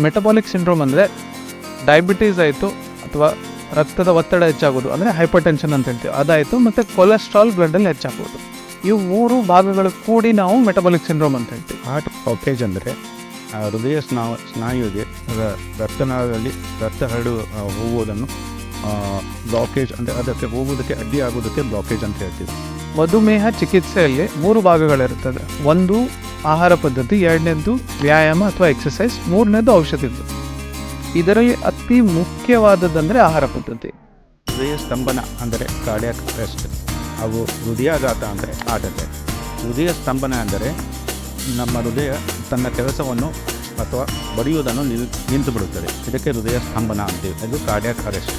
Metabolic syndrome ಅಂದರೆ diabetes ಆಯಿತು ಅಥವಾ ರಕ್ತದ ಒತ್ತಡ ಹೆಚ್ಚಾಗೋದು ಅಂದರೆ ಹೈಪರ್ ಟೆನ್ಷನ್ ಅಂತ ಹೇಳ್ತೀವಿ ಅದಾಯಿತು, ಮತ್ತು ಕೊಲೆಸ್ಟ್ರಾಲ್ ಬ್ಲಡ್ಡಲ್ಲಿ ಹೆಚ್ಚಾಗೋದು. ಇವು 3 ಭಾಗಗಳು ಕೂಡಿ ನಾವು ಮೆಟಬಾಲಿಕ್ ಸಿಂಡ್ರೋಮ್ ಅಂತ ಹೇಳ್ತೀವಿ. ಹಾರ್ಟ್ ಬ್ಲಾಕೇಜ್ ಅಂದರೆ ಹೃದಯ ಸ್ನಾಯುವಿಗೆ ರಕ್ತನಾಳದಲ್ಲಿ ರಕ್ತ ಹೋಗುವುದನ್ನು ಬ್ಲಾಕೇಜ್ ಅಂದರೆ ಅದಕ್ಕೆ ಹೋಗುವುದಕ್ಕೆ ಅಡ್ಡಿ ಆಗೋದಕ್ಕೆ ಬ್ಲಾಕೇಜ್ ಅಂತ ಹೇಳ್ತೀವಿ. ಮಧುಮೇಹ ಚಿಕಿತ್ಸೆಯಲ್ಲಿ 3 ಭಾಗಗಳಿರುತ್ತದೆ. ಒಂದು ಆಹಾರ ಪದ್ಧತಿ, 2ನೇದು ವ್ಯಾಯಾಮ ಅಥವಾ ಎಕ್ಸಸೈಸ್, 3ನೇದು ಔಷಧಿದ್ದು. ಇದರಲ್ಲಿ ಅತಿ ಮುಖ್ಯವಾದದ್ದಂದರೆ ಆಹಾರ ಪದ್ಧತಿ. ಹೃದಯ ಸ್ತಂಭನ ಅಂದರೆ ಕಾರ್ಡಿಯಾಕ್ ಅರೆಸ್ಟ್, ಹಾಗೂ ಹೃದಯಾಘಾತ ಅಂದರೆ ಹಾರ್ಟ್ ಅಟ್ಯಾಕ್. ಹೃದಯ ಸ್ತಂಭನ ಅಂದರೆ ನಮ್ಮ ಹೃದಯ ತನ್ನ ಕೆಲಸವನ್ನು ಅಥವಾ ಬಡಿಯುವುದನ್ನು ನಿಂತು ಬಿಡುತ್ತದೆ. ಇದಕ್ಕೆ ಹೃದಯ ಸ್ತಂಭನ ಅಂತೀವಿ. ಇದು ಕಾರ್ಡಿಯಾಕ್ ಅರೆಸ್ಟ್.